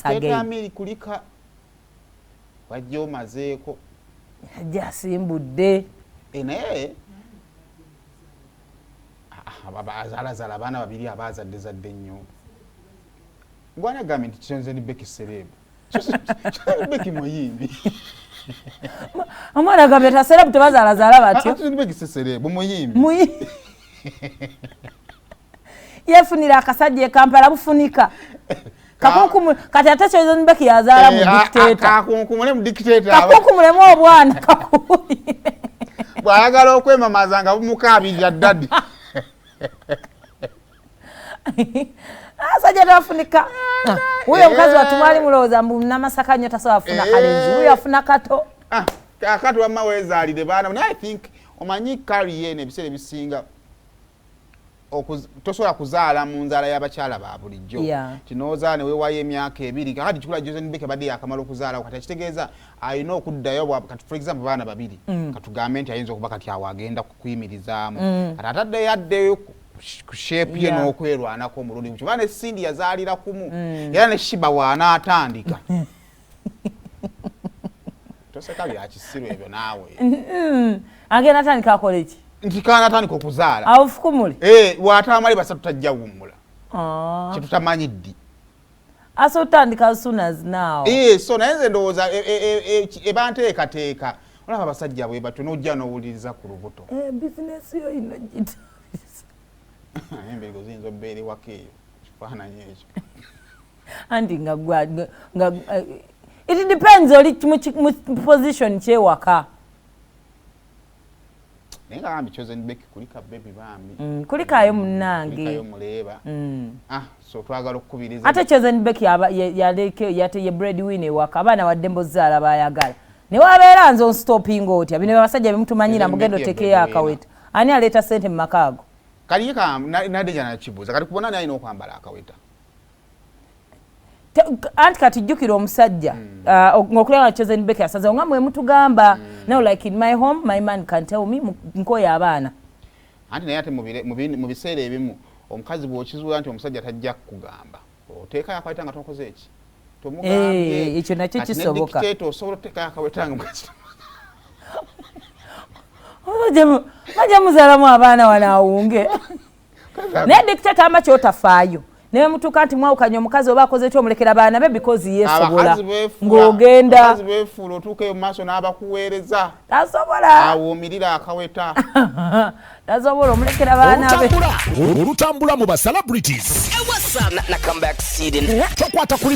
again. Amiri kulika wajjo mazeeko jasimbudde naye azaala abaana babiri abazadde nnyo ngwana gambe nti Chozen Becky serebu Chozen Becky muyimbi omwana gambe ta serebu tebazaala batyo Chozen Becky serebu muyimbi yefunira akasajja e Kampala bufunika kakunkumu kati ate Chozen Becky yazaala mu dictator kakunkumule mu dictator kakunkumulemu obwana kakuli bwayagala okwemamaza nga bumukabirira ddadi asajja tafunika huyo omukazi watumwali mulowooza mbu namasaka nnyo tasobola afuna kalenzi huyo afuna kato kakati wamma weezaalire baana naye I think omanyi kali yene ebiseera ebisinga tosobola kuzaala mu nzaala y'abakyala ba bulijjo tinoozaala ne weewaayo emyaka ebiri kakati kikula Chozen Becky badde yakamala okuzaalawo kati akitegeeza alina okuddayo kati for example baana babiri katugambe nti ayinza okuba kati awo agenda kukuyimirizaamu kati ataddeyo addeyo ku shape ye n'okwerwanako omulundi kyo baana Cindy yazaalira kumu era ne Shiba waanaatandika toseka bya kisiru ebyo naawe agenda atandika akola eki nti kaana atandika okuzaala afukumule bw'atamali basatu tajja wummula kyetutamanyi ddi asa otandika as soon as now so naye nze ndowooza eba nteekateeka olaba abasajja bwe batyo n'ojja n'owuliriza ku lubuto bizinesi yo ino gita embirigo ziyinza obbeera ewaka eyo kifaananyi ekyo anti nga it depends oli mu position kyewaka naye nga bambi Chozen Becky kulika bebi bambi kulikayo munnange kulikayo muleeba so twagala okukubiriza ate Chozen Becky yateye breadwinner ewaka abaana wadde mbozaala bayagala ne wabeera nze onstopping otya bino abasajja bemutumanyira mugendo tekeyo akaweta ani aleeta ssente mu makaago kali nadde jana kibuuza kati kubona naye n'okwambala akaweta anti kati jjukira omusajja ng'okulaba Chozen Becky asazeewo nga mwe mutugamba now like in my home my man can tell me nkoye abaana anti naye ate mu biseera ebimu omukazi bw'okizuula nti omusajja tajja kukugamba oteekayo akaweta nga tokoze eki tomugambye ekyo nakyo kisoboka dictator osobola oteekayo akaweta nga bajja muzaalamu abaana wanaawunge naye dictator amba kyotafaayo naye mutuuka nti mwawukanye omukazi oba akoze ekyo omulekera baana be because yeesobola ng'ogenda abakazi beefuula otuukeyo mu maaso n'abakuweereza tasobola awuumirira akaweta tasobola omulekera baana be olutambula mu ba celebrities tokwata kuli